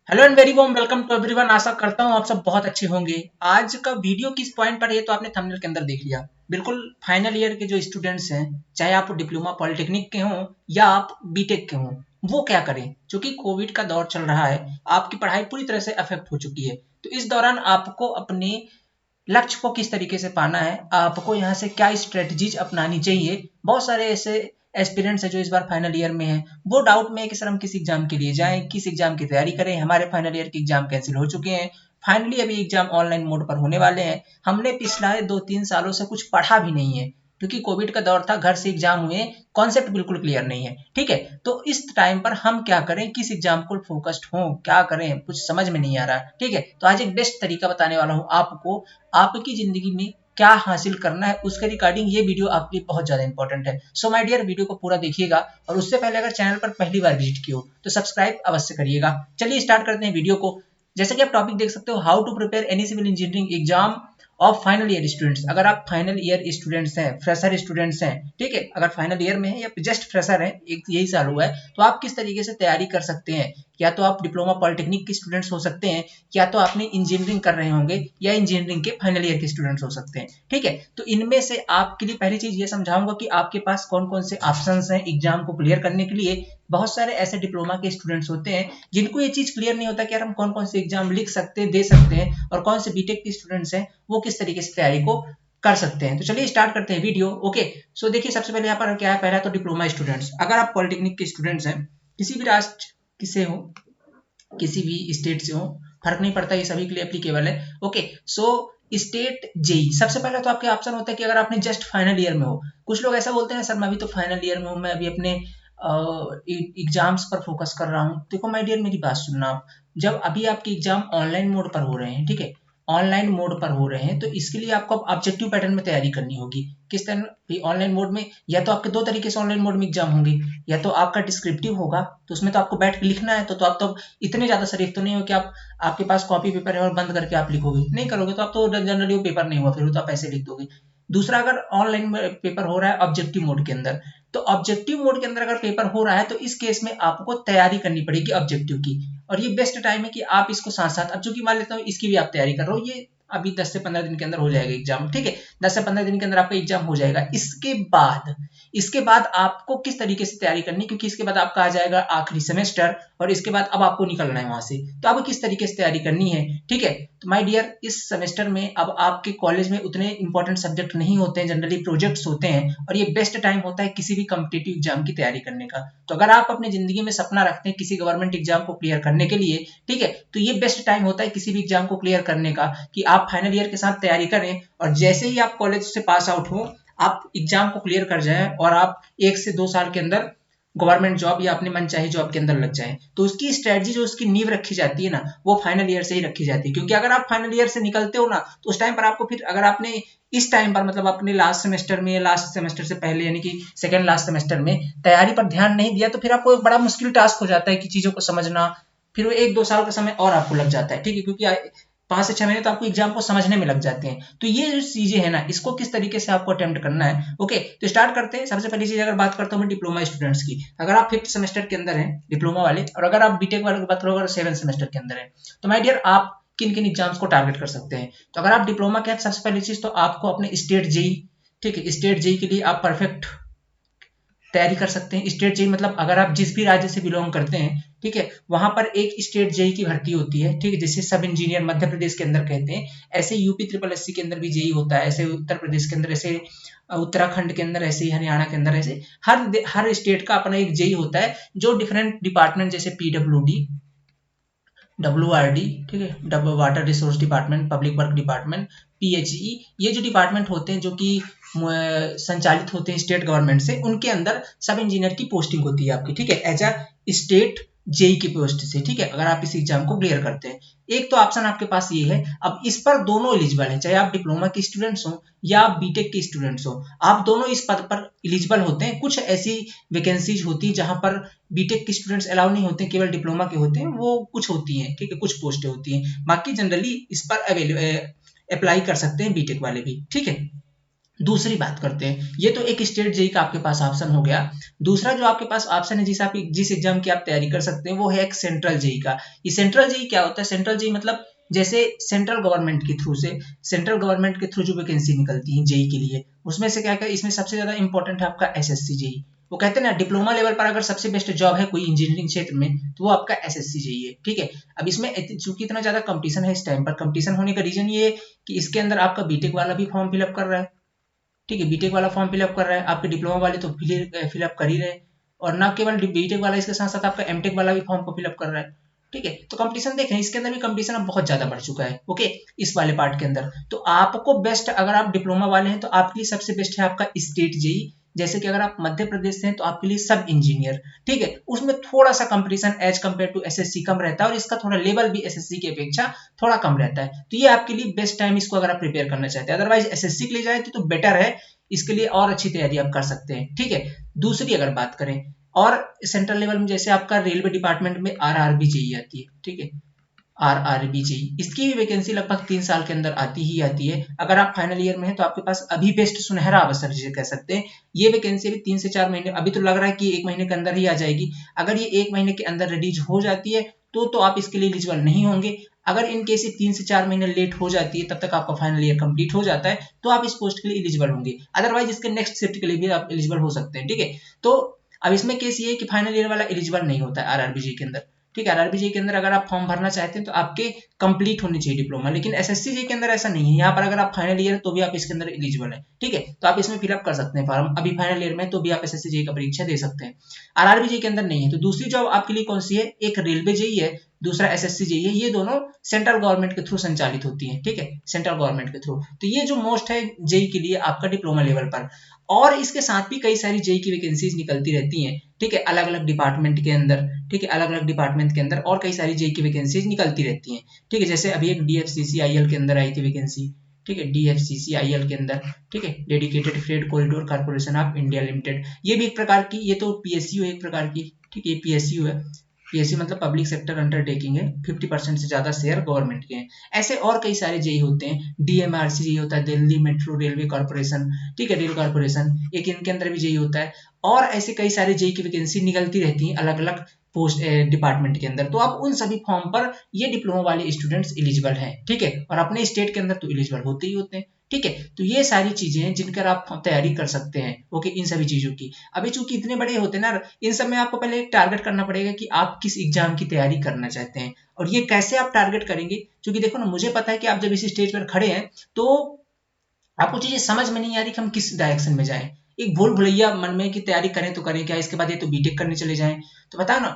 Hello and very warm welcome to everyone. आशा करता हूँ आप सब बहुत अच्छे होंगे। आज का वीडियो किस पॉइंट पर है तो आपने थंबनेल के अंदर देख लिया। बिल्कुल फाइनल ईयर के जो स्टूडेंट्स हैं, चाहे आप डिप्लोमा पॉलिटेक्निक के हों या आप बीटेक के हों, वो क्या करें। क्योंकि कोविड का दौर चल रहा है, आपकी पढ़ाई पूरी तरह से अफेक्ट हो चुकी है। तो इस दौरान आपको अपने लक्ष्य को किस तरीके से पाना है, आपको यहाँ से क्या स्ट्रेटजीज अपनानी चाहिए। बहुत सारे ऐसे एस्पिरेंट्स हैं जो इस बार फाइनल ईयर में हैं, वो डाउट में है कि सर हम किस एग्जाम के लिए जाएं, किस एग्जाम की तैयारी करें। हमारे फाइनल ईयर के एग्जाम कैंसिल हो चुके हैं, फाइनली अभी एग्जाम ऑनलाइन मोड पर होने वाले हैं। हमने पिछला 2-3 सालों से कुछ पढ़ा भी नहीं है, क्योंकि कोविड का दौर था, घर से एग्जाम हुए, कॉन्सेप्ट बिल्कुल क्लियर नहीं है। ठीक है, तो इस टाइम पर हम क्या करें, किस एग्जाम को फोकस्ड हो, क्या करें, कुछ समझ में नहीं आ रहा। ठीक है, तो आज एक बेस्ट तरीका बताने वाला हूँ आपको, आपकी जिंदगी में क्या हासिल करना है उसके रिगार्डिंग ये वीडियो आपके लिए बहुत ज्यादा इंपॉर्टेंट है। सो माय डियर, वीडियो को पूरा देखिएगा और उससे पहले अगर चैनल पर पहली बार विजिट किया हो तो सब्सक्राइब अवश्य करिएगा। चलिए स्टार्ट करते हैं वीडियो को। जैसे कि आप टॉपिक देख सकते हो, how to prepare any civil engineering exam of final year students. अगर आप फाइनल ईयर स्टूडेंट्स हैं, फ्रेशर स्टूडेंट्स हैं, ठीक है, अगर फाइनल ईयर में है या जस्ट फ्रेशर है, एक यही साल हुआ है, तो आप किस तरीके से तैयारी कर सकते हैं। या तो आप डिप्लोमा पॉलिटेक्निक के स्टूडेंट्स हो सकते हैं, या तो आपने इंजीनियरिंग कर रहे होंगे, या इंजीनियरिंग के फाइनल ईयर के स्टूडेंट्स हो सकते हैं। ठीक है, तो इनमें से आपके लिए पहली चीज ये समझाऊंगा कि आपके पास कौन कौन से ऑप्शंस हैं एग्जाम को क्लियर करने के लिए। बहुत सारे ऐसे डिप्लोमा के स्टूडेंट्स होते हैं जिनको ये चीज क्लियर नहीं होता कि यार हम कौन कौन से एग्जाम लिख सकते हैं, दे सकते हैं, और कौन से बीटेक के स्टूडेंट्स हैं वो किस तरीके से तैयारी को कर सकते हैं। तो चलिए स्टार्ट करते हैं वीडियो। ओके, सो देखिए, सबसे पहले यहाँ पर क्या है, पहला तो डिप्लोमा स्टूडेंट्स। अगर आप पॉलिटेक्निक के स्टूडेंट्स हैं, किसी भी राष्ट्र से हो, किसी भी स्टेट से हो, फर्क नहीं पड़ता, ये सभी के लिए एप्लीकेबल है। ओके, सो स्टेट जेई सबसे पहले तो आपके ऑप्शन होता है कि अगर आपने जस्ट फाइनल ईयर में हो। कुछ लोग ऐसा बोलते हैं, सर मैं अभी तो फाइनल ईयर में हूँ, मैं अभी अपने एग्जाम्स पर फोकस कर रहा हूँ। देखो माय डियर, मेरी बात सुनना आप। जब अभी आपके एग्जाम ऑनलाइन मोड पर हो रहे हैं, ठीक है, ऑनलाइन मोड पर हो रहे हैं, तो इसके लिए आपको ऑब्जेक्टिव पैटर्न में तैयारी करनी होगी। किस तरह ऑनलाइन मोड में, या तो आपके दो तरीके से ऑनलाइन मोड में एग्जाम होंगे। या तो आपका डिस्क्रिप्टिव होगा, तो उसमें तो आपको बैठ के लिखना है, तो आप तो इतने ज्यादा शरीफ तो नहीं हो कि आप, आपके पास कॉपी पेपर है और बंद करके आप लिखोगे, नहीं करोगे तो आप तो जनरली वो पेपर नहीं हुआ, फिर तो आप ऐसे लिख दोगे। दूसरा, अगर ऑनलाइन पेपर हो रहा है ऑब्जेक्टिव मोड के अंदर, तो ऑब्जेक्टिव मोड के अंदर अगर पेपर हो रहा है तो इस केस में आपको तैयारी करनी पड़ेगी ऑब्जेक्टिव की। और ये बेस्ट टाइम है कि आप इसको साथ साथ, अब चूंकि मान लेता हूँ इसकी भी आप तैयारी कर रहे हो, ये अभी 10 से 15 दिन के अंदर हो जाएगा एग्जाम। ठीक है, 10 से 15 दिन के अंदर आपका एग्जाम हो जाएगा। इसके बाद आपको किस तरीके से तैयारी करनी, क्योंकि इसके बाद आपका आ जाएगा आखिरी सेमेस्टर, और इसके बाद अब आपको निकलना है वहां से, तो आपको किस तरीके से तैयारी करनी है। ठीक है, तो माय डियर, इस सेमेस्टर में अब आपके कॉलेज में उतने इंपॉर्टेंट सब्जेक्ट नहीं होते हैं, जनरली प्रोजेक्ट्स होते हैं, और ये बेस्ट टाइम होता है किसी भी कॉम्पिटेटिव एग्जाम की तैयारी करने का। तो अगर आप अपनी जिंदगी में सपना रखते हैं किसी गवर्नमेंट एग्जाम को क्लियर करने के लिए, ठीक है, तो ये बेस्ट टाइम होता है किसी भी एग्जाम को क्लियर करने का, कि आप फाइनल ईयर के साथ तैयारी करें, और जैसे ही आप कॉलेज से पास आउट हो, आप एग्जाम को क्लियर कर जाएं, और आप 1 से 2 साल के अंदर गवर्नमेंट जॉब या अपने मन चाहे जॉब के अंदर लग जाएं। तो उसकी स्ट्रेटजी, जो उसकी नींव रखी जाती है ना, वो फाइनल ईयर से ही रखी जाती है। क्योंकि अगर आप फाइनल ईयर से निकलते हो ना, तो उस टाइम पर आपको फिर, अगर आपने इस टाइम पर मतलब अपने लास्ट सेमेस्टर में, लास्ट सेमेस्टर से पहले यानी कि सेकेंड लास्ट सेमेस्टर में तैयारी पर ध्यान नहीं दिया, तो फिर आपको एक बड़ा मुश्किल टास्क हो जाता है कि चीजों को समझना। फिर वो 1-2 साल का समय और आपको लग जाता है। ठीक है, क्योंकि 5 से 6 महीने तो आपको एग्जाम को समझने में लग जाते हैं। तो ये जो चीजें है ना, इसको किस तरीके से आपको अटेम्प्ट करना है। ओके, तो स्टार्ट करते हैं। सबसे पहली चीज अगर बात करता हूँ मैं डिप्लोमा स्टूडेंट्स की, अगर आप 5th सेमेस्टर के अंदर हैं डिप्लोमा वाले, और अगर आप बीटेक वाले की बात करो, अगर 7th सेमेस्टर के अंदर है, तो माय डियर, आप किन किन एग्जाम्स को टारगेट कर सकते हैं। तो अगर आप डिप्लोमा के हैं, सबसे पहली चीज तो आपको अपने स्टेट जेई, ठीक है, स्टेट जेई के लिए आप परफेक्ट तैयारी कर सकते हैं। स्टेट जेई मतलब अगर आप जिस भी राज्य से बिलोंग करते हैं, ठीक है, वहां पर एक स्टेट जेई की भर्ती होती है। ठीक है, जैसे सब इंजीनियर मध्य प्रदेश के अंदर कहते हैं, ऐसे यूपी ट्रिपल एससी के अंदर भी जेई होता है, ऐसे उत्तर प्रदेश के अंदर, ऐसे उत्तराखंड के अंदर, ऐसे ही हरियाणा के अंदर, ऐसे हर स्टेट का अपना एक जेई होता है, जो डिफरेंट डिपार्टमेंट जैसे पीडब्ल्यूडी, डब्ल्यूआरडी, ठीक है, W water resource department, public work department, PHE, ये जो डिपार्टमेंट होते हैं जो कि संचालित होते हैं स्टेट गवर्नमेंट से, उनके अंदर सब इंजीनियर की पोस्टिंग होती है आपकी। ठीक है, एज अ स्टेट जेई की पोस्ट से। ठीक है, अगर आप इस एग्जाम को क्लियर करते हैं, एक तो ऑप्शन आपके पास ये है। अब इस पर दोनों एलिजिबल है, चाहे आप डिप्लोमा के स्टूडेंट्स हो या आप बीटेक के स्टूडेंट्स हो, आप दोनों इस पद पर एलिजिबल होते हैं। कुछ ऐसी वैकेंसीज होती है जहां पर बीटेक के स्टूडेंट्स अलाउ नहीं होते, केवल डिप्लोमा के होते हैं, वो कुछ होती हैं। ठीक है, कुछ पोस्टें होती हैं, बाकी जनरली इस पर अप्लाई कर सकते हैं बीटेक वाले भी। ठीक है, दूसरी बात करते हैं, ये तो एक स्टेट जेई का आपके पास ऑप्शन हो गया। दूसरा जो आपके पास ऑप्शन है जिस एग्जाम की आप तैयारी कर सकते हैं वो है एक सेंट्रल जेई का। ये सेंट्रल जेई क्या होता है? सेंट्रल जेई मतलब जैसे सेंट्रल गवर्नमेंट के थ्रू से, सेंट्रल गवर्नमेंट के थ्रू जो वैकेंसी निकलती है जेई के लिए, उसमें से क्या क्या इसमें सबसे ज्यादा इंपॉर्टेंट है आपका एसएससी जेई। वो कहते हैं ना डिप्लोमा लेवल पर अगर सबसे बेस्ट जॉब है कोई इंजीनियरिंग क्षेत्र में तो वो आपका एसएससी जेई है, ठीक है। अब इसमें चूंकि इतना ज्यादा कंपटीशन है इस टाइम पर, कंपटीशन होने का रीजन ये है कि इसके अंदर आपका बीटेक वाला भी फॉर्म फिलअप कर रहा है, ठीक है, बीटेक वाला फॉर्म फिलअप कर रहा है, आपके डिप्लोमा वाले तो फिलअप कर ही रहे हैं, और ना केवल बीटेक वाला, इसके साथ साथ आपका एमटेक वाला भी फॉर्म को फिलअप कर रहा है, ठीक है। तो कंपटीशन देख रहे हैं, इसके अंदर भी कंपटीशन अब बहुत ज्यादा बढ़ चुका है, ओके। इस वाले पार्ट के अंदर तो आपको बेस्ट, अगर आप डिप्लोमा वाले हैं तो आपके लिए सबसे बेस्ट है आपका स्टेट जेई। जैसे कि अगर आप मध्य प्रदेश से हैं तो आपके लिए सब इंजीनियर, ठीक है, उसमें थोड़ा सा competition as compare to SSC कम रहता है और इसका थोड़ा लेवल भी एसएससी की अपेक्षा थोड़ा कम रहता है। तो ये आपके लिए बेस्ट टाइम इसको अगर आप प्रिपेयर करना चाहते हैं, अदरवाइज एसएससी के लिए जाए तो बेटर है, इसके लिए और अच्छी तैयारी आप कर सकते हैं, ठीक है। दूसरी अगर बात करें, और सेंट्रल लेवल में जैसे आपका रेलवे डिपार्टमेंट में आरआरबी जेई आती है, ठीक है, आरआरबी जेई, इसकी भी वैकेंसी लगभग 3 साल के अंदर आती ही आती है। अगर आप फाइनल ईयर में हैं तो आपके पास अभी बेस्ट सुनहरा अवसर जिसे कह सकते हैं, ये वैकेंसी भी 3 से 4 महीने, अभी तो लग रहा है कि 1 महीने के अंदर ही आ जाएगी। अगर ये 1 महीने के अंदर रिलीज हो जाती है तो आप इसके लिए एलिजिबल नहीं होंगे। अगर इन केस 3 से 4 महीने लेट हो जाती है, तब तक आपका फाइनल ईयर कंप्लीट हो जाता है, तो आप इस पोस्ट के लिए एलिजिबल होंगे, अदरवाइज इसके नेक्स्ट शिफ्ट के लिए भी आप एलिजिबल हो सकते हैं, ठीक है। तो अब इसमें केस ये है कि फाइनल ईयर वाला एलिजिबल नहीं होता है आरआरबी के अंदर, ठीक है। आरआरबी के अंदर अगर आप फॉर्म भरना चाहते हैं तो आपके कंप्लीट होनी चाहिए डिप्लोमा, लेकिन एसएससी के अंदर ऐसा नहीं है। यहाँ पर अगर आप फाइनल ईयर तो भी आप इसके अंदर एलिजिबल है, ठीक है, तो आप इसमें फिलअप कर सकते हैं फॉर्म, अभी फाइनल ईयर में तो भी आप एसएससी का परीक्षा दे सकते हैं। आरआरबी के अंदर नहीं है। तो दूसरी जॉब आपके लिए कौन सी है? एक रेलवे जेई है, दूसरा एसएससी जेई है। ये दोनों सेंट्रल गवर्नमेंट के थ्रू संचालित होती है, ठीक है, सेंट्रल गवर्नमेंट के थ्रू। तो ये जो मोस्ट है जेई के लिए आपका डिप्लोमा लेवल पर, और इसके साथ भी कई सारी जेई की वैकेंसीज निकलती रहती हैं, ठीक है, अलग अलग डिपार्टमेंट के अंदर, ठीक है, अलग अलग डिपार्टमेंट के अंदर और कई सारी जेई की वैकेंसीज निकलती रहती हैं, ठीक है। जैसे अभी एक डीएफसीसीआईएल के अंदर आई थी वैकेंसी, ठीक है, डीएफसीसीआईएल के अंदर, ठीक है, dedicated freight corridor corporation of India limited. ये भी एक प्रकार की, ये तो पीएसयू है एक प्रकार की, ठीक है, पीएसयू है। पीएसयू मतलब पब्लिक सेक्टर अंडरटेकिंग है, 50% से ज्यादा शेयर गवर्नमेंट के हैं। ऐसे और कई सारे जेई होते हैं, डीएमआरसी जेई होता है, दिल्ली मेट्रो रेलवे कॉर्पोरेशन, ठीक है, रेल कॉर्पोरेशन, एक इनके अंदर भी जेई होता है। और ऐसे कई सारे जेई की वैकेंसी निकलती रहती है अलग अलग पोस्ट डिपार्टमेंट के अंदर। तो आप उन सभी फॉर्म पर ये डिप्लोमा वाले स्टूडेंट्स एलिजिबल हैं, ठीक है, और अपने स्टेट के अंदर तो एलिजिबल होते ही होते हैं, ठीक है। तो ये सारी चीजें हैं जिनकर आप तैयारी कर सकते हैं, ओके, इन सभी चीजों की। अभी चूंकि इतने बड़े होते हैं ना, इन सब में आपको पहले एक टारगेट करना पड़ेगा कि आप किस एग्जाम की तैयारी करना चाहते हैं, और ये कैसे आप टारगेट करेंगे। क्योंकि देखो ना, मुझे पता है कि आप जब इस स्टेज पर खड़े हैं तो आपको चीजें समझ में नहीं आ रही कि हम किस डायरेक्शन में जाएं। एक भूल भुलैया मन में कि तैयारी करें तो करें क्या, इसके बाद ये तो बीटेक करने चले जाएं। तो बताओ ना,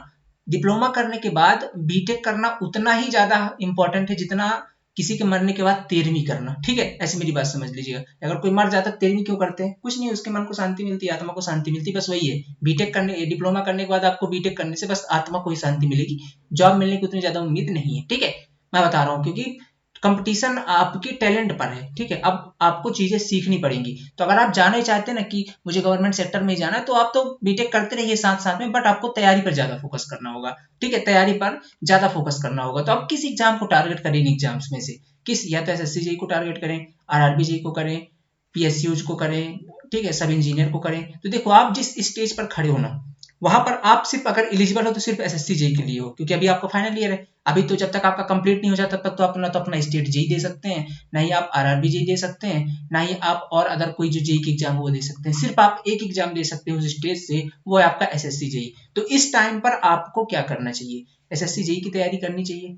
डिप्लोमा करने के बाद बीटेक करना उतना ही ज्यादा इंपॉर्टेंट है जितना किसी के मरने के बाद 13वीं करना, ठीक है। ऐसे मेरी बात समझ लीजिएगा, अगर कोई मर जाता 13वीं क्यों करते हैं? कुछ नहीं, उसके मन को शांति मिलती है, आत्मा को शांति मिलती है, बस वही है। बीटेक करने, डिप्लोमा करने के बाद आपको बीटेक करने से बस आत्मा को ही शांति मिलेगी, जॉब मिलने की उतनी ज्यादा उम्मीद नहीं है, ठीक है। मैं बता रहा हूँ क्योंकि कंपटीशन आपके टैलेंट पर है, ठीक है। अब आपको चीजें सीखनी पड़ेंगी। तो अगर आप जाना ही चाहते हैं ना कि मुझे गवर्नमेंट सेक्टर में ही जाना है, तो आप तो बीटेक करते रहिए साथ साथ में, बट आपको तैयारी पर ज्यादा फोकस करना होगा, ठीक है, तैयारी पर ज्यादा फोकस करना होगा। तो आप किस एग्जाम को टारगेट करें इन एग्जाम्स में से, किस, या तो एसएससी जेई को टारगेट करें, आरआरबी जेई को करें, पीएसयू को करें, ठीक है, सब इंजीनियर को करें। तो देखो, आप जिस स्टेज पर खड़े हो ना, वहां पर आप सिर्फ अगर एलिजिबल हो तो सिर्फ एसएससी जेई के लिए हो, क्योंकि अभी आपका फाइनल ईयर है। अभी तो जब तक आपका कंप्लीट नहीं हो जाता तब तक तो अपना स्टेट जेई दे सकते हैं, ना ही आप आरआरबी जेई दे सकते हैं, ना ही आप और अदर कोई जो जेई की एग्जाम वो दे सकते हैं। सिर्फ आप एक एग्जाम दे सकते हैं उस स्टेज से, वो है आपका एसएससी जेई। तो इस टाइम पर आपको क्या करना चाहिए? एसएससी जेई की तैयारी करनी चाहिए,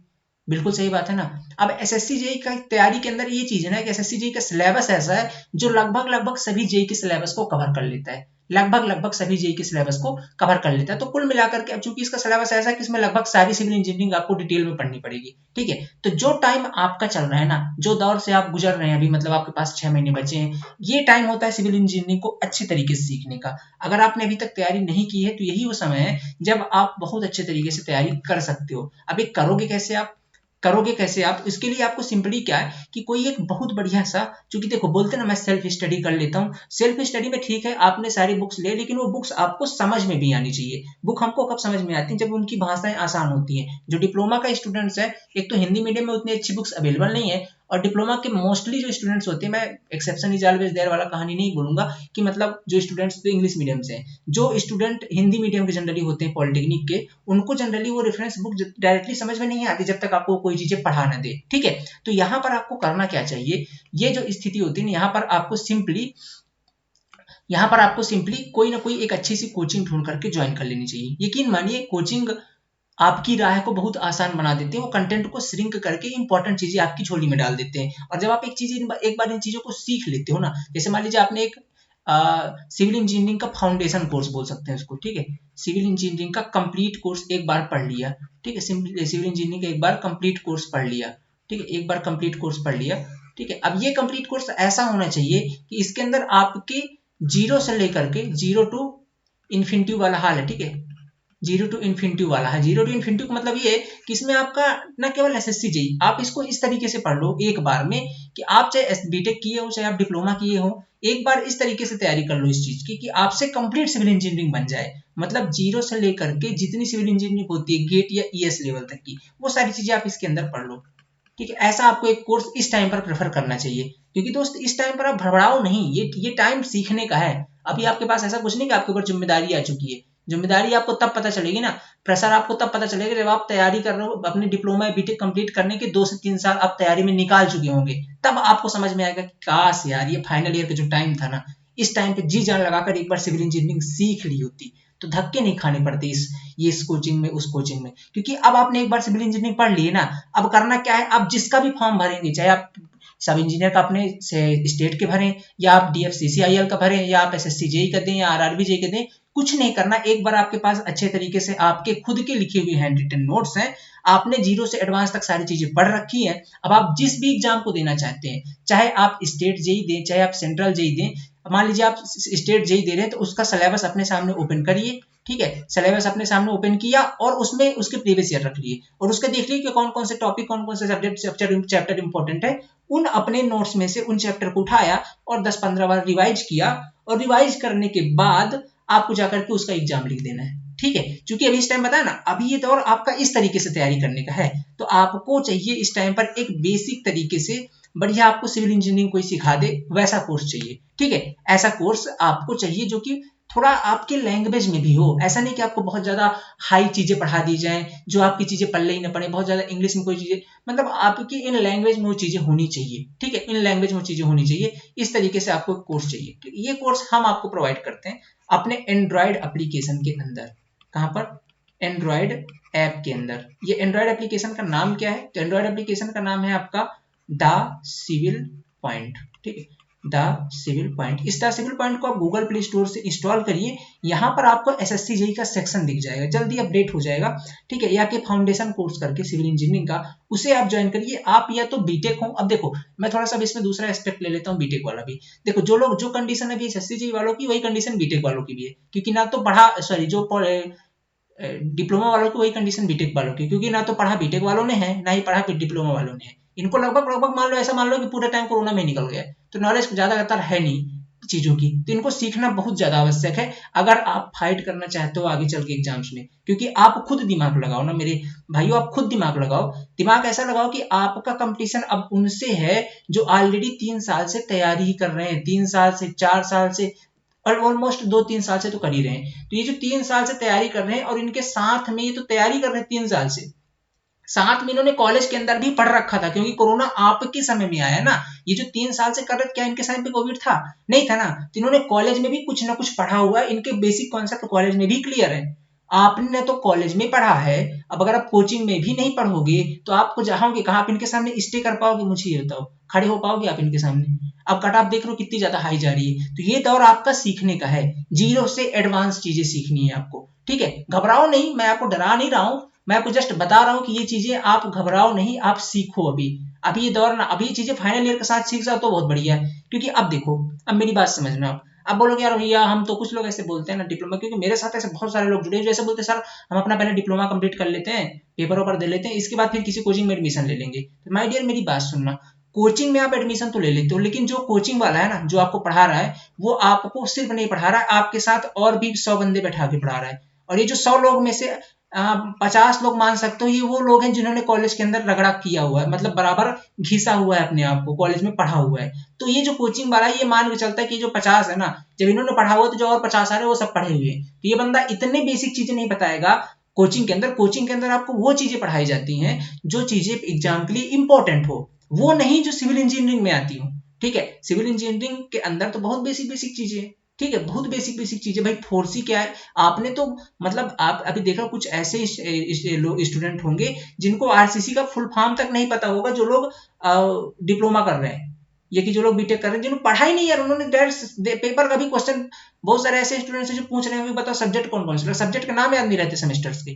बिल्कुल सही बात है ना। अब एसएससी जेई का तैयारी के अंदर ये चीज है ना कि एसएससी जेई का सिलेबस ऐसा है जो लगभग लगभग सभी जेई के सिलेबस को कवर कर लेता है, लगभग लगभग सभी जेई के सिलेबस को कवर कर लेता है। तो कुल मिलाकर के, अब चूंकि इसका सिलेबस ऐसा है कि इसमें लगभग सारी सिविल इंजीनियरिंग आपको डिटेल में पढ़नी पड़ेगी, ठीक है। तो जो टाइम आपका चल रहा है ना, जो दौर से आप गुजर रहे हैं अभी, मतलब आपके पास 6 महीने बचे हैं, ये टाइम होता है सिविल इंजीनियरिंग को अच्छे तरीके से सीखने का। अगर आपने अभी तक तैयारी नहीं की है तो यही वो समय है जब आप बहुत अच्छे तरीके से तैयारी कर सकते हो। अभी करोगे कैसे आप? करोगे कैसे आप? इसके लिए आपको सिंपली क्या है कि कोई एक बहुत बढ़िया सा, क्योंकि देखो बोलते ना मैं सेल्फ स्टडी कर लेता हूँ, सेल्फ स्टडी में ठीक है आपने सारी बुक्स ले, लेकिन वो बुक्स आपको समझ में भी आनी चाहिए। बुक हमको कब समझ में आती है? जब उनकी भाषाएं आसान होती हैं। जो डिप्लोमा का स्टूडेंट्स है, एक तो हिंदी मीडियम में उतनी अच्छी बुक्स अवेलेबल नहीं है, और डिप्लोमा के मोस्टली जो स्टूडेंट्स होते हैं, मैं एक्सेप्शन इज ऑलवेज देयर वाला कहानी नहीं बोलूंगा कि मतलब जो स्टूडेंट्स तो इंग्लिश मीडियम से हैं, जो स्टूडेंट हिंदी मीडियम के जनरली होते हैं पॉलिटेक्निक के, उनको जनरली वो रेफरेंस बुक डायरेक्टली समझ में नहीं आती जब तक आपको कोई चीजें पढ़ा ना दे। ठीक है, तो यहाँ पर आपको करना क्या चाहिए, ये जो स्थिति होती है यहाँ पर आपको सिंपली कोई ना कोई एक अच्छी सी कोचिंग ढूंढ करके ज्वाइन कर लेनी चाहिए। यकीन मानिए कोचिंग आपकी राह को बहुत आसान बना देते हैं, वो कंटेंट को श्रिंक करके इंपॉर्टेंट चीजें आपकी झोली में डाल देते हैं। और जब आप एक बार इन चीजों को सीख लेते हो ना, जैसे मान लीजिए आपने एक सिविल इंजीनियरिंग का फाउंडेशन कोर्स बोल सकते हैं उसको, ठीक है, सिविल इंजीनियरिंग का कंप्लीट कोर्स एक बार पढ़ लिया, ठीक है, सिविल इंजीनियरिंग का एक बार कंप्लीट कोर्स पढ़ लिया, ठीक है, एक बार कंप्लीट कोर्स पढ़ लिया, ठीक है। अब ये कंप्लीट कोर्स ऐसा होना चाहिए कि इसके अंदर आपके जीरो से लेकर के जीरो टू इन्फिनिटी वाला हाल है, ठीक है, जीरो टू इन्फिनिटी वाला है। जीरो टू इन्फिनिटी का मतलब ये कि इसमें आपका न केवल एसएससी जेई, आप इसको इस तरीके से पढ़ लो एक बार में कि आप चाहे बीटेक किए हो चाहे आप डिप्लोमा किए हो, एक बार इस तरीके से तैयारी कर लो इस चीज की कि आपसे कंप्लीट सिविल इंजीनियरिंग बन जाए। मतलब जीरो से लेकर के जितनी सिविल इंजीनियरिंग होती है गेट या ईएस लेवल तक की, वो सारी चीजें आप इसके अंदर पढ़ लो, ठीक है। ऐसा आपको एक कोर्स इस टाइम पर प्रेफर करना चाहिए, क्योंकि दोस्त इस टाइम पर आप भड़बड़ाओ नहीं, ये टाइम सीखने का है। अभी आपके पास ऐसा कुछ नहीं कि आपके ऊपर जिम्मेदारी आ चुकी है। जिम्मेदारी आपको तब पता चलेगी ना, प्रेशर आपको तब पता चलेगा जब आप तैयारी कर रहे हो, अपने डिप्लोमा बीटेक कंप्लीट करने के 2 से 3 साल आप तैयारी में निकाल चुके होंगे, तब आपको समझ में आएगा कि काश यार ये फाइनल ईयर का जो टाइम था ना, इस टाइम पे जी जान लगाकर एक बार सिविल इंजीनियरिंग सीख ली होती तो धक्के नहीं खाने पड़ते इस कोचिंग में उस कोचिंग में। क्योंकि अब आपने एक बार सिविल इंजीनियरिंग पढ़ ली है ना, अब करना क्या है, आप जिसका भी फॉर्म भरेंगे, चाहे आप सब इंजीनियर का अपने स्टेट के भरें या आप डीएफसीसीआईएल का भरें या आप एसएससी जेई का दें या आरआरबी जेई का दें, कुछ नहीं करना। एक बार आपके पास अच्छे तरीके से आपके खुद के लिखे हुए हैंड रिटन नोट्स हैं, आपने जीरो से एडवांस तक सारी चीजें पढ़ रखी हैं। अब आप जिस भी एग्जाम को देना चाहते हैं, चाहे आप स्टेट जेई दें चाहे आप सेंट्रल जेई दें, मान लीजिए आप स्टेट जेई दे रहे हैं तो उसका सिलेबस अपने सामने ओपन करिए, ठीक है, सिलेबस अपने सामने ओपन किया और उसमें उसके प्रीवियस ईयर रख लिए और उसके देख लिए कि कौन कौन से टॉपिक कौन कौन से सब्जेक्ट चैप्टर इंपॉर्टेंट है, उन अपने नोट्स में से उन चैप्टर को उठाया और 10-15 बार रिवाइज किया और रिवाइज करने के बाद आपको जाकर के उसका एग्जाम लिख देना है, ठीक है। क्योंकि अभी इस टाइम बताया ना, अभी ये दौर आपका इस तरीके से तैयारी करने का है, तो आपको चाहिए इस टाइम पर एक बेसिक तरीके से बढ़िया आपको सिविल इंजीनियरिंग कोई सिखा दे वैसा कोर्स चाहिए, ठीक है। ऐसा कोर्स आपको चाहिए जो कि थोड़ा आपके लैंग्वेज में भी हो, ऐसा नहीं कि आपको बहुत ज्यादा हाई चीजें पढ़ा दी जाएं जो आपकी चीजें पल्ले ही ना पड़े, बहुत ज्यादा इंग्लिश में कोई चीजें, मतलब आपकी इन लैंग्वेज में वो चीजें होनी चाहिए, ठीक है, इन लैंग्वेज में वो चीजें होनी चाहिए। इस तरीके से आपको कोर्स चाहिए, तो ये कोर्स हम आपको प्रोवाइड करते हैं अपने एंड्रॉयड एप्लीकेशन के अंदर। कहां पर? एंड्रॉयड ऐप के अंदर। ये एंड्रॉयड एप्लीकेशन का नाम क्या है? तो एंड्रॉयड एप्लीकेशन का नाम है आपका द सिविल पॉइंट, ठीक है, द सिविल पॉइंट। इस द सिविल पॉइंट को आप गूगल प्ले स्टोर से इंस्टॉल करिए, यहाँ पर आपको एसएससी जेई का सेक्शन दिख जाएगा, जल्दी अपडेट हो जाएगा, ठीक है। या कि फाउंडेशन कोर्स करके सिविल इंजीनियरिंग का, उसे आप ज्वाइन करिए। आप या तो बीटेक हो, अब देखो मैं थोड़ा सा इसमें दूसरा एस्पेक्ट ले लेता हूँ बीटेक वाला भी। देखो जो कंडीशन है एसएससी जेई वालों की, वही कंडीशन बीटेक वालों की भी है, क्योंकि ना तो पढ़ा जो डिप्लोमा वालों की वही कंडीशन बीटेक वालों की, क्योंकि ना तो पढ़ा बीटेक वालों ने है ना ही पढ़ा डिप्लोमा वालों ने है। इनको लगभग मान लो, ऐसा मान लो कि पूरा टाइम कोरोना में निकल गया, तो नॉलेज ज्यादातर है नहीं चीजों की, तो इनको सीखना बहुत ज्यादा आवश्यक है अगर आप फाइट करना चाहते हो आगे चल के एग्जाम्स में। क्योंकि आप खुद दिमाग लगाओ ना मेरे भाइयों, आप खुद दिमाग लगाओ, दिमाग ऐसा लगाओ कि आपका कंपटीशन अब उनसे है जो ऑलरेडी 3 साल से तैयारी ही कर रहे हैं, 3 साल से 4 साल से और ऑलमोस्ट 2-3 साल से तो कर ही रहे हैं। तो ये जो 3 साल से तैयारी कर रहे हैं और इनके साथ में ये तो तैयारी कर रहे हैं 3 साल से, साथ में इन्होंने कॉलेज के अंदर भी पढ़ रखा था, क्योंकि कोरोना आपके समय में आया ना। ये जो 3 साल से कर रहे थे, क्या इनके समय पे कोविड था? नहीं था ना। तो इन्होंने कॉलेज में भी कुछ ना कुछ पढ़ा हुआ है, इनके बेसिक कॉन्सेप्ट कॉलेज में भी क्लियर है। आपने तो कॉलेज में पढ़ा है, अब अगर आप कोचिंग में भी नहीं पढ़ोगे तो आपको जाओगे कहाँ? आप इनके सामने स्टे कर पाओगे? मुझे ये बताओ, खड़े हो पाओगे आप इनके सामने? अब कट ऑफ देख रहे हो कितनी ज्यादा हाई जा रही है। तो ये दौर आपका सीखने का है, जीरो से एडवांस चीजें सीखनी है आपको, ठीक है। घबराओ नहीं, मैं आपको डरा नहीं रहा हूं, मैं आपको जस्ट बता रहा हूं कि ये चीजें आप घबराओ नहीं, आप सीखो। अभी ये दौर ना, अभी ये चीजें फाइनल ईयर के साथ सीख जाओ तो बहुत बढ़िया है। क्योंकि अब देखो, अब मेरी बात समझना, आप अब बोलोगे यार भैया हम तो, कुछ लोग ऐसे बोलते हैं ना डिप्लोमा, क्योंकि मेरे साथ ऐसे बहुत सारे लोग जुड़े जो ऐसे बोलते हैं सर हम अपना पहले डिप्लोमा कंप्लीट कर लेते हैं, पेपर वेपर दे लेते हैं, इसके बाद फिर किसी कोचिंग में एडमिशन ले लेंगे। तो माय डियर मेरी बात सुनना, कोचिंग में आप एडमिशन तो ले लेते हो, लेकिन जो कोचिंग वाला है ना, जो आपको पढ़ा रहा है, वो आपको सिर्फ नहीं पढ़ा रहा है, आपके साथ और भी 100 बंदे बैठा के पढ़ा रहा है। और ये जो 100 लोग में से 50 लोग मान सकते हो, ये वो लोग हैं जिन्होंने कॉलेज के अंदर रगड़ा किया हुआ है, मतलब बराबर घिसा हुआ है अपने आप को, कॉलेज में पढ़ा हुआ है। तो ये जो कोचिंग वाला है ये मान के चलता है कि जो 50 है ना, जब इन्होंने पढ़ा हुआ तो जो और 50 आ रहे हैं वो सब पढ़े हुए हैं। तो ये बंदा इतने बेसिक चीजें नहीं बताएगा। कोचिंग के अंदर आपको वो चीजें पढ़ाई जाती हैं जो चीजें एग्जाम के लिए इंपॉर्टेंट हो, वो नहीं जो सिविल इंजीनियरिंग में आती हो। ठीक है, सिविल इंजीनियरिंग के अंदर तो बहुत बेसिक बेसिक चीजें हैं। ठीक है, बहुत बेसिक बेसिक चीजें। भाई फोर्सी क्या है आपने तो, मतलब आप अभी देखो कुछ ऐसे स्टूडेंट होंगे जिनको आरसीसी का फुल फॉर्म तक नहीं पता होगा, जो लोग डिप्लोमा कर रहे हैं, ये कि जो लोग बीटेक कर रहे हैं, जिन्होंने पढ़ा ही नहीं यार, उन्होंने डायरेक्ट पेपर का भी क्वेश्चन, बहुत सारे ऐसे स्टूडेंट्स हैं जो पूछ रहे हैं बताओ सब्जेक्ट कौन कौन से, सब्जेक्ट का नाम याद नहीं रहते सेमेस्टर्स के।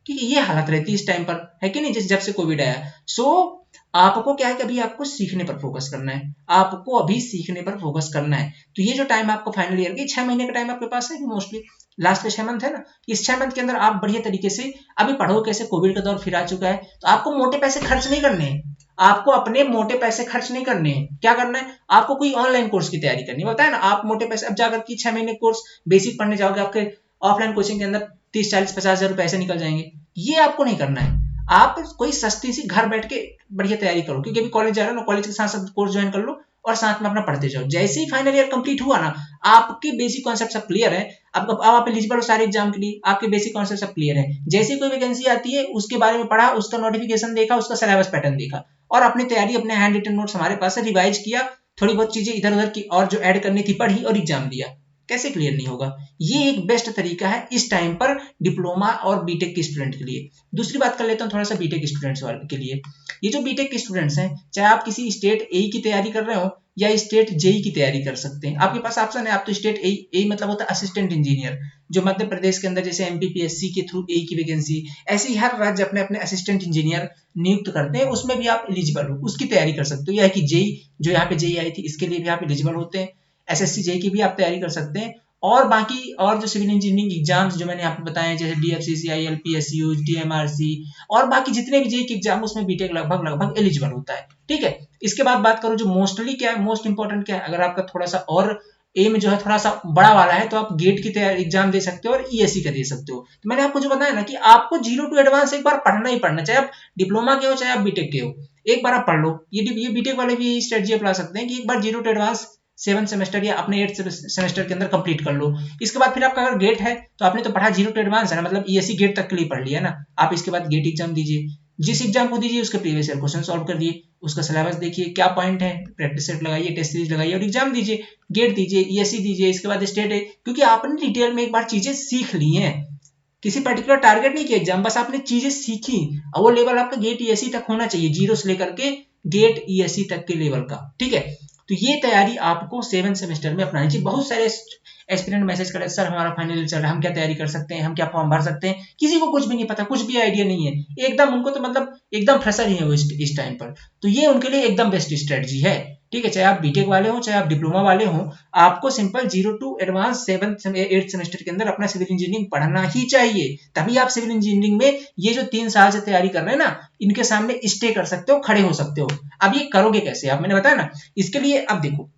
ठीक है, ये हालत रहती है इस टाइम पर, है कि नहीं, जब से कोविड आया। सो आपको क्या है कि अभी आपको सीखने पर फोकस करना है, आपको अभी सीखने पर फोकस करना है। तो ये जो टाइम आपको फाइनल ईयर की 6 महीने का टाइम आपके पास है, मोस्टली लास्ट के 6 मंथ है ना, इस 6 मंथ के अंदर आप बढ़िया तरीके से अभी पढ़ो। कैसे कोविड का दौर फिर आ चुका है, तो आपको मोटे पैसे खर्च नहीं करने हैं, आपको अपने मोटे पैसे खर्च नहीं करने हैं। क्या करना है, आपको कोई ऑनलाइन कोर्स की तैयारी करनी है, बताया ना, आप मोटे पैसे अब जाकर की 6 महीने कोर्स बेसिक पढ़ने जाओगे, आपके ऑफलाइन कोचिंग के अंदर 30 40 50 हजार रुपए ऐसे निकल जाएंगे। ये आपको नहीं करना है। आप कोई सस्ती सी घर बैठ के बढ़िया तैयारी करो, क्योंकि अभी कॉलेज जा रहे हो ना, कॉलेज के साथ साथ कोर्स ज्वाइन कर लो और साथ में अपना पढ़ते जाओ। जैसे ही फाइनल ईयर कंप्लीट हुआ ना, आपके बेसिक कॉन्सेप्ट सब क्लियर है, अब आप एलिजिबल हो सारे एग्जाम के लिए, आपके बेसिक कॉन्सेप्ट सब क्लियर है। जैसे कोई वैकेंसी आती है उसके बारे में पढ़ा, उसका नोटिफिकेशन देखा, उसका सिलेबस पैटर्न देखा और अपनी तैयारी, अपने हैंड रिटन नोट्स हमारे पास है, रिवाइज किया, थोड़ी बहुत चीजें इधर उधर की और जो ऐड करनी थी पढ़ी और एग्जाम दिया। कैसे क्लियर नहीं होगा। ये एक बेस्ट तरीका है इस टाइम पर डिप्लोमा और बीटेक के स्टूडेंट के लिए। दूसरी बात कर लेता हूँ थोड़ा सा बीटेक स्टूडेंट्स के लिए। ये जो बीटेक के स्टूडेंट्स हैं, चाहे आप किसी स्टेट ए की तैयारी कर रहे हो या स्टेट जेई की तैयारी कर सकते हैं, आपके पास ऑप्शन है। आप तो स्टेट ए मतलब होता है असिस्टेंट इंजीनियर, जो मध्य प्रदेश के अंदर जैसे एमपीपीएससी के थ्रू ए की वैकेंसी, ऐसे ही हर राज्य अपने अपने असिस्टेंट इंजीनियर नियुक्त करते हैं, उसमें भी आप एलिजिबल हो, उसकी तैयारी कर सकते हो। या कि जेई, जो यहाँ पे जेई आई थी, इसके लिए भी आप एलिजिबल होते हैं। एसएससी जेई की भी आप तैयारी कर सकते हैं। और बाकी और जो सिविल इंजीनियरिंग एग्जाम्स जो मैंने आपको बताए, जैसे डीएफसीसीआई, एलपीएसयू, टीएमआरसी और बाकी जितने भी जेई के एग्जाम, उसमें बीटेक लगभग लगभग एलिजिबल होता है। ठीक है, इसके बाद बात करूं जो मोस्टली क्या है, मोस्ट इंपॉर्टेंट क्या है, अगर आपका थोड़ा सा और एम जो है थोड़ा सा बड़ा वाला है, तो आप गेट की तैयारी एग्जाम दे सकते हो और ईएससी का दे सकते हो। तो मैंने आपको जो बताया ना कि आपको 0 to एडवांस एक बार पढ़ना ही पढ़ना, चाहे आप डिप्लोमा के हो चाहे आप बीटेक के हो, एक बार आप पढ़ लो। ये बीटेक वाले भी स्ट्रेटजी अपना सकते हैं कि एक बार 0 to एडवांस 7 सेमेस्टर या अपने 8 सेमेस्टर के अंदर कंप्लीट कर लो। इसके बाद फिर आपका अगर गेट है तो आपने तो पढ़ा 0 to एडवांस है ना, मतलब ईएससी गेट तक के लिए पढ़ लिया ना, आप इसके बाद गेट एग्जाम दीजिए। जिस एग्जाम को दीजिए उसके प्रीवियस ईयर क्वेश्चन सॉल्व कर दिए, उसका सिलेबस देखिए क्या पॉइंट है, प्रैक्टिस सेट लगाइए, टेस्ट सीरीज लगाइए और एग्जाम दीजििए, गेट दीजिए, ईएससी दीजिए। इसके बाद स्टेट है, क्योंकि आपने डिटेल में एक बार चीजें सीख ली हैं, किसी पर्टिकुलर टारगेट नहीं किया एग्जाम, बस आपने चीजें सीखी और वो लेवल आपका गेट ईएससी तक होना चाहिए, जीरो से लेकर के गेट ईएससी तक के लेवल का। ठीक है, तो ये तैयारी आपको 7 सेमेस्टर में अपनानी चाहिए। बहुत सारे एस्पिरेंट मैसेज करे, सर हमारा फाइनल चल रहा है, हम क्या तैयारी कर सकते हैं, हम क्या फॉर्म भर सकते हैं, किसी को कुछ भी नहीं पता, कुछ भी आइडिया नहीं है एकदम, उनको तो मतलब एकदम फ्रेशर ही है वो इस टाइम पर। तो ये उनके लिए एकदम बेस्ट स्ट्रेटजी है। ठीक है, चाहे आप बीटेक वाले हो चाहे आप डिप्लोमा वाले हो, आपको सिंपल 0 to एडवांस 7 8 सेमेस्टर के अंदर अपना सिविल इंजीनियरिंग पढ़ना ही चाहिए। तभी आप सिविल इंजीनियरिंग में ये जो 3 साल से तैयारी कर रहे हैं ना, इनके सामने स्टे कर सकते हो, खड़े हो सकते हो। अब ये करोगे कैसे, आप मैंने बताया ना, इसके लिए अब देखो,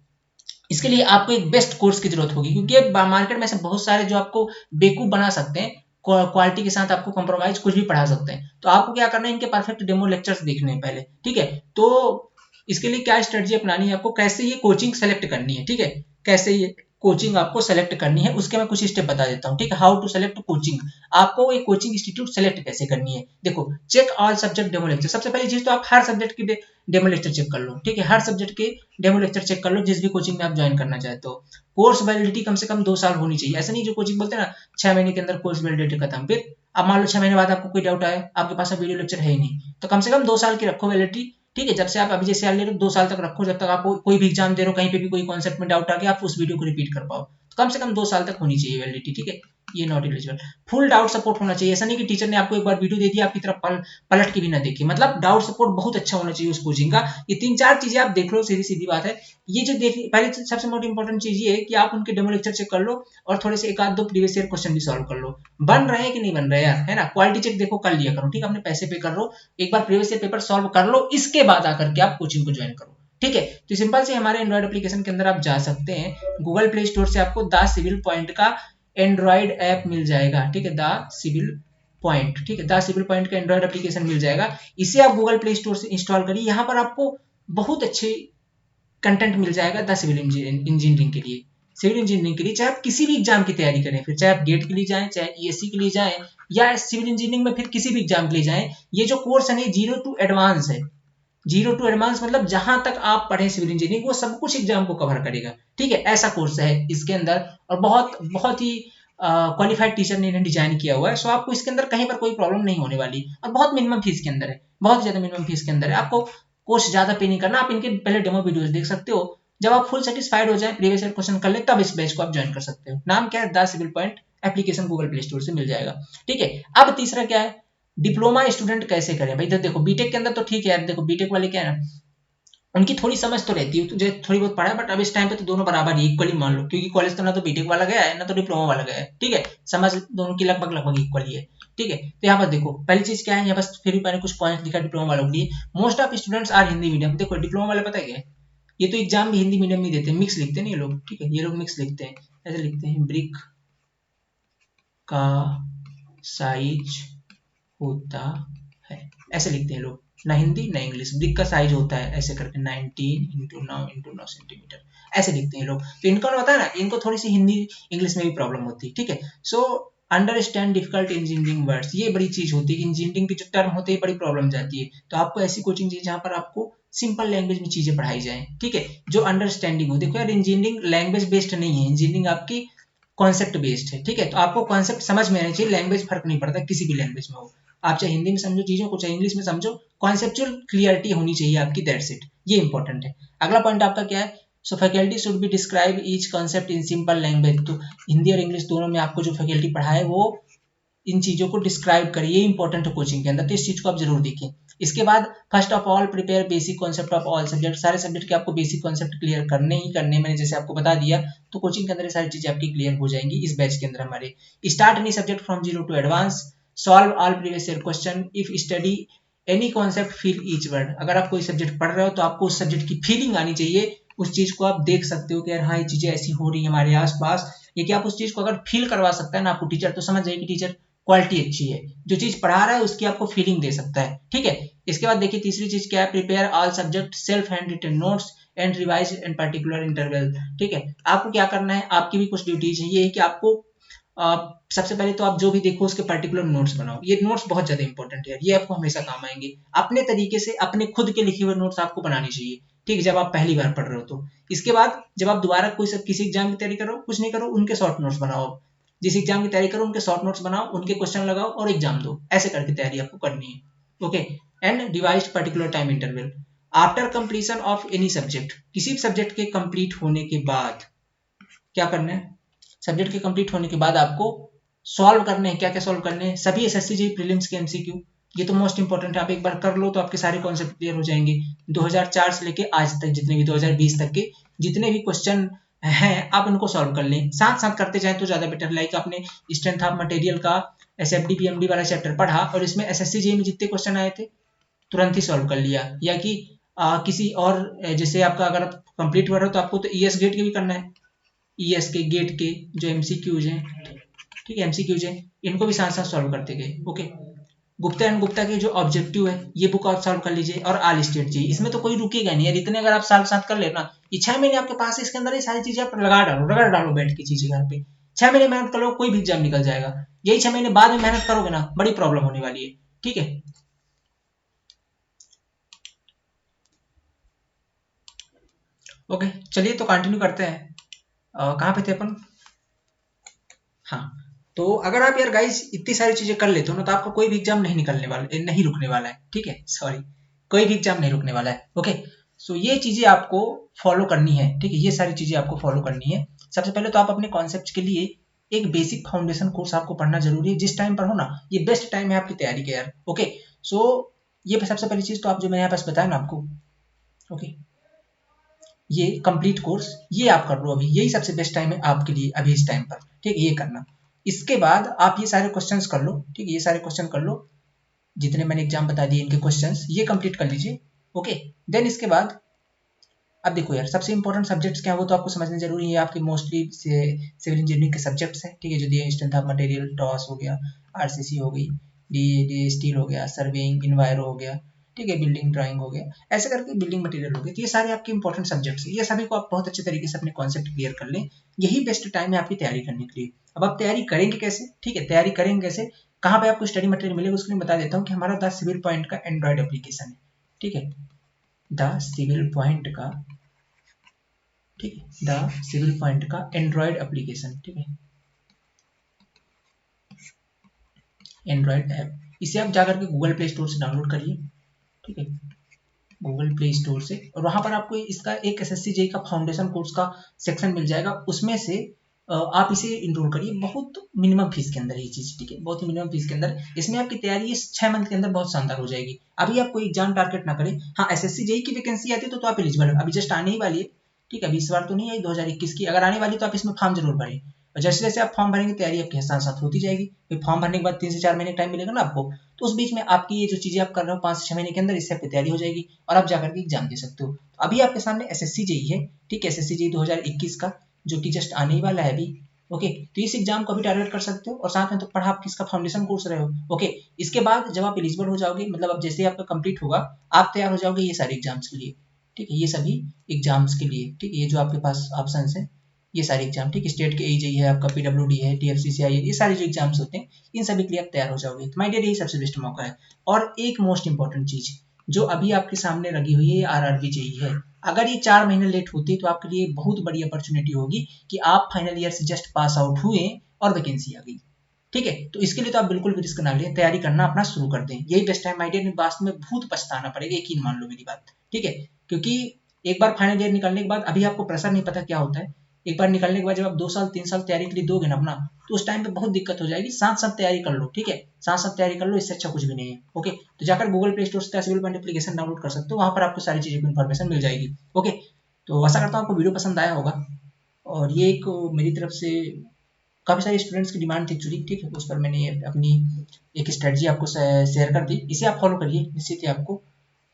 इसके लिए आपको एक बेस्ट कोर्स की जरूरत होगी, क्योंकि मार्केट में से बहुत सारे जो आपको बेवकूफ बना सकते हैं, क्वालिटी के साथ आपको कॉम्प्रोमाइज कुछ भी पढ़ा सकते हैं। तो आपको क्या करना है, इनके परफेक्ट डेमो लेक्चर्स देखने हैं पहले। ठीक है, तो इसके लिए क्या स्ट्रेटजी अपनानी है आपको, कैसे ये कोचिंग सेलेक्ट करनी है। ठीक है, कैसे ये कोचिंग आपको सेलेक्ट करनी है उसके मैं कुछ स्टेप बता देता हूँ। ठीक है, हाउ टू सेलेक्ट कोचिंग, आपको एक कोचिंग इंस्टीट्यूट सेलेक्ट कैसे करनी है। देखो, check all subject demo lecture, सबसे पहली चीज तो आप हर सब्जेक्ट की डेमो लेक्चर चेक कर लो। ठीक है, हर सब्जेक्ट के डेमो लेक्चर चेक कर लो, जिस भी कोचिंग में आप ज्वाइन करना चाहते हो। कोर्स वैलिडिटी कम से कम 2 साल होनी चाहिए। ऐसा नहीं जो कोचिंग बोलते हैं ना 6 महीने के अंदर कोर्स वैलिडिटी खत्म, फिर अब मान लो 6 महीने बाद आपको कोई डाउट आए, आपके पास वीडियो लेक्चर है ही नहीं, तो कम से कम 2 साल की रखो वैलिडिटी। ठीक है, जब से आप अभी जैसे ले रहे हो 2 साल तक रखो, जब तक आपको कोई भी एग्जाम दे रहे हो, कहीं पे भी कोई कॉन्सेप्ट में डाउट आ गया, आप उस वीडियो को रिपीट कर पाओ। तो कम से कम 2 साल तक होनी चाहिए वैलिडिटी। ठीक है, ये not eligible. Full doubt support होना चाहिए, ऐसा नहीं कि टीचर ने आपको एक बार वीडियो दे दिया, आपकी तरफ पलट के भी ना देखी, मतलब डाउट सपोर्ट बहुत अच्छा होना चाहिए उस कोचिंग का। ये 3 4 चीजें आप देख लो, सीधी सीधी बात है। ये जो देख, पहले सबसे मोस्ट इंपॉर्टेंट चीज ये है कि आप उनके डेमो लेक्चर चेक कर लो और थोड़े से 1 आध 2 प्रीवियस ईयर क्वेश्चन भी सॉल्व कर लो, बन रहे हैं कि नहीं बन रहे यार, है ना। क्वालिटी चेक देखो कर लिया करो। ठीक है, अपने पैसे पे कर लो, एक बार प्रीवियस ईयर पेपर सॉल्व कर लो, इसके बाद आकर के आप कोचिंग को ज्वाइन करो। ठीक है, तो सिंपल से हमारे एंड्रॉइड एप्लीकेशन के अंदर आप जा सकते हैं, गूगल प्ले स्टोर से आपको द सिविल पॉइंट का एंड्रॉइड ऐप मिल जाएगा। ठीक है, द सिविल पॉइंट, ठीक है, द सिविल पॉइंट का एंड्रॉइड एप्लीकेशन मिल जाएगा। इसे आप गूगल प्ले स्टोर से इंस्टॉल करिए। यहाँ पर आपको बहुत अच्छे कंटेंट मिल जाएगा द सिविल इंजीनियरिंग के लिए। सिविल इंजीनियरिंग के लिए चाहे आप किसी भी एग्जाम की तैयारी करें, फिर चाहे आप गेट के लिए जाएं, चाहे ईएससी के लिए जाएं, या सिविल इंजीनियरिंग में फिर किसी भी एग्जाम के लिए जाएं, ये जो कोर्स है जीरो टू एडवांस है। जीरो टू एडवांस मतलब जहां तक आप पढ़े सिविल इंजीनियरिंग वो सब कुछ एग्जाम को कवर करेगा, ठीक है, ऐसा कोर्स है इसके अंदर। और बहुत बहुत ही क्वालिफाइड टीचर ने इन्हें डिजाइन किया हुआ है। सो आपको इसके अंदर कहीं पर कोई प्रॉब्लम नहीं होने वाली, और बहुत मिनिमम फीस के अंदर है, बहुत ज्यादा मिनिमम फीस के अंदर है। आपको कोर्स ज्यादा पे नहीं करना, आप इनके पहले डेमो वीडियोस देख सकते हो। जब आप फुल सेटिस्फाइड हो जाए, प्रीवियस ईयर क्वेश्चन कर ले, तब इस बैच को आप ज्वाइन कर सकते हो। नाम क्या है? The civil point application Google play store से मिल जाएगा, ठीक है। अब तीसरा क्या है, डिप्लोमा स्टूडेंट कैसे करें भाई। इधर देखो बीटेक के अंदर तो ठीक है यार, देखो बीटेक वाले क्या है ना, उनकी थोड़ी समझ तो रहती है, तुझे थोड़ी बहुत पढ़ा है, बट अब इस टाइम पे तो दोनों बराबर ही इक्वली मान लो, क्योंकि कॉलेज तो ना तो बीटेक वाला गया है ना तो डिप्लोमा वाला गया है, ठीक है, समझ दोनों की लगभग लगभग इक्वल ही है, ठीक है। तो यहाँ पर देखो पहली चीज क्या है, यहाँ बस फिर भी मैंने कुछ पॉइंट लिखा डिप्लोमा वालों के लिए। Most of students are Hindi medium. देखो डिप्लोमा वाले पता है क्या है, ये तो एग्जाम भी हिंदी मीडियम में देते हैं, मिक्स लिखते हैं ये लोग, ठीक है, ये लोग मिक्स लिखते हैं, ऐसे लिखते हैं, ब्रिक का साइज होता है, ऐसे लिखते हैं लोग, ना हिंदी ना इंग्लिश, ब्रिक का साइज होता है ऐसे करके 19 × 9 × 9 सेंटीमीटर, ऐसे लिखते हैं लोग। तो इनको ना पता है ना, इनको थोड़ी सी हिंदी इंग्लिश में भी प्रॉब्लम होती है, ठीक है। So understand difficult engineering words, ये बड़ी चीज होती है, इंजीनियरिंग की जो टर्म होती है बड़ी प्रॉब्लम जाती है। तो आपको ऐसी कोचिंग चाहिए जहां पर आपको सिंपल लैंग्वेज में चीजें पढ़ाई जाए, ठीक है, जो अंडरस्टैंडिंग हो। देखो यार इंजीनियरिंग लैंग्वेज बेस्ड नहीं है, इंजीनियरिंग आपकी कॉन्सेप्ट बेस्ड है, ठीक है। तो आपको कॉन्सेप्ट समझ में आना चाहिए, लैंग्वेज फर्क नहीं पड़ता किसी भी लैंग्वेज में हो, आप चाहे हिंदी में समझो चीजों को, चाहे इंग्लिश में समझो, कॉन्सेप्चुअल क्लियरिटी होनी चाहिए आपकी, दैट्स इट, ये इंपॉर्टेंट है। अगला पॉइंट आपका क्या है, so faculty should be describe each concept in simple language. तो हिंदी और इंग्लिश दोनों में आपको जो फैकल्टी पढ़ाए वो इन चीजों को डिस्क्राइब करिए, ये इंपॉर्टेंट है कोचिंग के अंदर, तो इस चीज को आप जरूर देखें। इसके बाद first of all prepare basic concept of all subject, सारे सब्जेक्ट के आपको बेसिक कॉन्सेप्ट क्लियर करने ही करने, मैंने जैसे आपको बता दिया, तो कोचिंग के अंदर ये सारी चीजें आपकी क्लियर हो जाएंगी इस बैच के अंदर हमारे। Start any subject from zero to advance, solve all previous year question, if study any concept feel each word. अगर आप कोई सब्जेक्ट पढ़ रहे हो तो आपको उस सब्जेक्ट की फीलिंग आनी चाहिए, उस चीज को आप देख सकते हो कि यार हाँ ये चीजें ऐसी हो रही है हमारे आसपास, ये कि आप उस चीज को अगर फील करवा सकता है ना आपको टीचर, तो समझ जाइए कि टीचर क्वालिटी अच्छी है, जो चीज पढ़ा रहा है उसकी आपको फीलिंग दे सकता है, ठीक है। इसके बाद देखिए तीसरी चीज क्या है, prepare all subject self hand written notes and revise in particular interval, ठीक है। आपको क्या करना है, आपकी भी कुछ ड्यूटीज है, ये है कि आपको सबसे पहले तो आप जो भी देखो उसके पर्टिकुलर नोट्स बनाओ, ये नोट्स बहुत ज्यादा इंपॉर्टेंट है, ये आपको हमेशा काम आएंगे। अपने तरीके से अपने खुद के लिखे हुए नोट्स आपको बनानी चाहिए, ठीक है, जब आप पहली बार पढ़ रहे हो तो। इसके बाद जब आप दोबारा कोई सब किसी एग्जाम की तैयारी करो, कुछ नहीं करो, उनके शॉर्ट नोट्स बनाओ, जिस एग्जाम की तैयारी करो उनके शॉर्ट नोट्स बनाओ, उनके क्वेश्चन लगाओ और एग्जाम दो, ऐसे करके तैयारी आपको करनी है, okay. And divide particular time interval after completion of any subject, किसी भी सब्जेक्ट के कंप्लीट होने के बाद क्या करना है, सब्जेक्ट के कंप्लीट होने के बाद आपको सॉल्व करने हैं। क्या क्या सॉल्व करने हैं, सभी एसएससी जी प्रीलिम्स के एमसीक्यू, ये तो मोस्ट इंपॉर्टेंट है, आप एक बार कर लो तो आपके सारे कॉन्सेप्ट क्लियर हो जाएंगे। 2004 से लेके आज तक जितने भी 2020 तक के जितने भी क्वेश्चन हैं आप उनको सॉल्व कर लें, साथ साथ करते जाएं तो ज्यादा बेटर। लाइक आपने स्ट्रेंथ ऑफ मटेरियल का एसएफडी पीएमडी वाला चैप्टर पढ़ा और इसमें एसएससी जी में जितने क्वेश्चन आए थे तुरंत ही सॉल्व कर लिया, या कि किसी और जैसे आपका अगर आप कंप्लीट कर रहे हो तो आपको तो ईएस गेट के भी करना है, ईएस के गेट के जो एमसीक्यूज हैं, ठीक है, एमसीक्यूज हैं, इनको भी साथ साथ सॉल्व करते गए, ओके। गुप्ता एंड गुप्ता के जो ऑब्जेक्टिव है ये बुक आप सॉल्व कर लीजिए, और ऑल स्टेट जी, इसमें तो कोई रुकेगा नहीं यार, इतने अगर आप साल साथ कर लेना, ये 6 महीने आपके पास है, इसके अंदर ये सारी चीजें आप लगा डालो, रगड़ डालो बैठ की चीजें घर पे, 6 महीने मेहनत कर लो, कोई भी एग्जाम निकल जाएगा। यही 6 महीने बाद में मेहनत करोगे ना बड़ी प्रॉब्लम होने वाली है, ठीक है। ओके चलिए तो कंटिन्यू करते हैं, कहाँ पे थे अपन, हाँ। तो अगर आप यार गाइस इतनी सारी चीजें कर लेते हो ना तो आपका कोई भी एग्जाम नहीं निकलने वाला, नहीं रुकने वाला है, ठीक है, सॉरी, कोई भी एग्जाम नहीं रुकने वाला है, ओके। सो ये चीजें आपको फॉलो करनी है, ठीक है, ये सारी चीजें आपको फॉलो करनी है। सबसे पहले तो आप अपने कॉन्सेप्ट के लिए एक बेसिक फाउंडेशन कोर्स आपको पढ़ना जरूरी है, जिस टाइम पर हो ना ये बेस्ट टाइम है आपकी तैयारी का यार, ओके। सो ये सबसे पहली चीज तो आप जो मैंने यहाँ पास बताया ना आपको, ओके, ये कंप्लीट कोर्स ये आप कर लो अभी, यही सबसे बेस्ट टाइम है आपके लिए अभी इस टाइम पर, ठीक है, ये करना। इसके बाद आप ये सारे क्वेश्चंस कर लो, ठीक है, ये सारे क्वेश्चन कर लो, जितने मैंने एग्जाम बता दिए इनके क्वेश्चंस ये कंप्लीट कर लीजिए, ओके। देन इसके बाद अब देखो यार सबसे इंपॉर्टेंट सब्जेक्ट्स क्या है वो तो आपको समझना जरूरी है, आपके मोस्टली सिविल इंजीनियरिंग के सब्जेक्ट्स हैं, ठीक है, जो दिए स्ट्रेंथ ऑफ मटेरियल, टॉस हो गया, आरसीसी हो गई, डी स्टील हो गया, सर्वेइंग, इन्वायरो हो गया, ठीक है, बिल्डिंग ड्राइंग हो गया, ऐसे करके बिल्डिंग मटेरियल हो गया। तो ये सारे आपके इंपॉर्टेंट सब्जेक्ट्स हैं, ये सभी को आप बहुत अच्छे तरीके से अपने कॉन्सेप्ट क्लियर कर लें, यही बेस्ट टाइम है आपकी तैयारी करने के लिए। अब आप तैयारी करेंगे कैसे, ठीक है, तैयारी करेंगे कैसे, कहाँ पे आपको स्टडी मटेरियल मिलेगा उसके लिए बता देता हूँ कि हमारा द सिविल पॉइंट का एंड्रॉइड एप्लीकेशन है, ठीक है, द सिविल पॉइंट का, ठीक है, द सिविल पॉइंट का एंड्रॉइड एप्लीकेशन, ठीक है, एंड्रॉइड ऐप, इसे आप जाकर के गूगल प्ले स्टोर से डाउनलोड करिए, ठीक है, गूगल प्ले स्टोर से, और वहां पर आपको इसका एक एसएससी जेई का फाउंडेशन कोर्स का सेक्शन मिल जाएगा, उसमें से आप इसे इनरोल करिए, बहुत मिनिमम फीस के अंदर ये चीज, ठीक है, बहुत ही मिनिमम फीस के अंदर, इसमें आपकी तैयारी इस 6 मंथ के अंदर बहुत शानदार हो जाएगी। अभी आप कोई एग्जाम टारगेट ना करें, हाँ एसएससी जेई की वैकेंसी आती है तो आप एलिजिबल है, अभी जस्ट आने ही वाली है, ठीक है, अभी इस बार तो नहीं आई 2021 की, अगर आने वाली तो आप इसमें फॉर्म जरूर भरें, और जैसे जैसे आप फॉर्म भरेंगे तैयारी आपके साथ साथ होती जाएगी, फिर फॉर्म भरने के बाद 3 से 4 महीने टाइम मिलेगा ना आपको, तो उस बीच में आपकी ये जो चीजें आप कर रहे हो 5 से 6 महीने के अंदर इससे आपकी तैयारी हो जाएगी और आप जाकर के एग्जाम दे सकते हो। अभी आपके सामने एसएससी जेई है, ठीक है, एसएससी जेई 2021 का, जो कि जस्ट आने ही वाला है अभी, ओके, तो इस एग्जाम को भी टारगेट कर सकते हो, और साथ में तो पढ़ा आप किसका फाउंडेशन कोर्स रहे हो, ओके, इसके बाद जब आप एलिजिबल हो जाओगे, मतलब अब जैसे आपका कंप्लीट होगा, आप तैयार हो जाओगे ये सारे एग्जाम्स के लिए, ठीक है, ये सभी एग्जाम्स के लिए, ठीक है, ये जो आपके पास ऑप्शन है, ये सारे एग्जाम, ठीक है, स्टेट के एजेई है आपका, पीडब्ल्यूडी है, टीएफसीसीआई है, ये सारे जो एग्जाम्स होते हैं इन सभी के लिए आप तैयार हो जाओगे, तो माय डियर यही सबसे बेस्ट मौका है। और एक मोस्ट इंपॉर्टेंट चीज जो अभी आपके सामने लगी हुई है, ये आरआरबी जेई है, अगर ये 4 महीने लेट होती तो आपके लिए बहुत बड़ी अपॉर्चुनिटी होगी कि आप फाइनल ईयर से जस्ट पास आउट हुए और वैकेंसी आ गई, ठीक है, तो इसके लिए तो आप बिल्कुल भी रिस्क ना लें, तैयारी करना अपना शुरू कर दें, यही बेस्ट टाइम माय डियर, वास्तव में बहुत पछताना पड़ेगा, यकीन मान लो मेरी बात, ठीक है, क्योंकि एक बार फाइनल ईयर निकलने के बाद अभी आपको प्रेशर नहीं पता क्या होता है, एक बार निकलने के बाद जब आप 2 साल 3 साल तैयारी के लिए दोगे ना अपना, तो उस टाइम पे बहुत दिक्कत हो जाएगी, साथ साथ तैयारी कर लो, ठीक है, साथ साथ तैयारी कर लो, इससे अच्छा कुछ भी नहीं है, ओके, तो जाकर गूगल प्ले स्टोर से सिविल पॉइंट एप्लीकेशन डाउनलोड कर सकते हो, वहां पर आपको सारी चीजों की इन्फॉर्मेशन मिल जाएगी, ओके, तो आशा करता हूँ आपको वीडियो पसंद आया होगा, और ये एक मेरी तरफ से काफ़ी सारे स्टूडेंट्स की डिमांड थी एक्चुअली, ठीक है, उस पर मैंने अपनी एक स्ट्रेटजी आपको शेयर कर दी, इसे आप फॉलो करिए, निश्चित ही आपको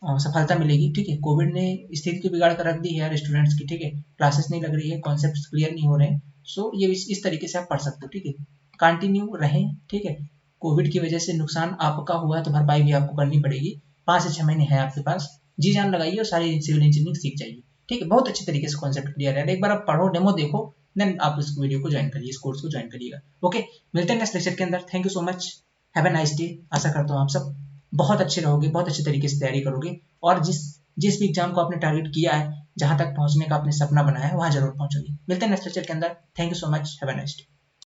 सफलता मिलेगी, ठीक है, कोविड ने स्थिति को बिगाड़ कर रख दी है यार स्टूडेंट्स की, ठीक है, क्लासेस नहीं लग रही है, कॉन्सेप्ट क्लियर नहीं हो रहे हैं, सो ये इस तरीके से आप पढ़ सकते हो, ठीक है, कंटिन्यू रहें, ठीक है, कोविड की वजह से नुकसान आपका हुआ है तो भरपाई भी आपको करनी पड़ेगी, 5 से 6 महीने हैं आपके पास, जी जान लगाइए और सारी सिविल इंजीनियरिंग सीख जाइए, ठीक है, बहुत अच्छे तरीके से कॉन्सेप्ट क्लियर है, एक बार आप पढ़ो, डेमो देखो, देन आप इस वीडियो को ज्वाइन करिए, इस कोर्स को ज्वाइन करिएगा, ओके, मिलते हैं नेक्स्ट लेक्चर के अंदर, thank you so much, have a nice day, आशा करता हूँ आप सब बहुत अच्छे रहोगे, बहुत अच्छे तरीके से तैयारी करोगे, और जिस जिस भी एग्जाम को आपने टारगेट किया है, जहां तक पहुंचने का आपने सपना बनाया है, वहां जरूर पहुंचोगे, मिलते हैं नेक्स्ट लेक्चर के अंदर, thank you so much, have a nice day.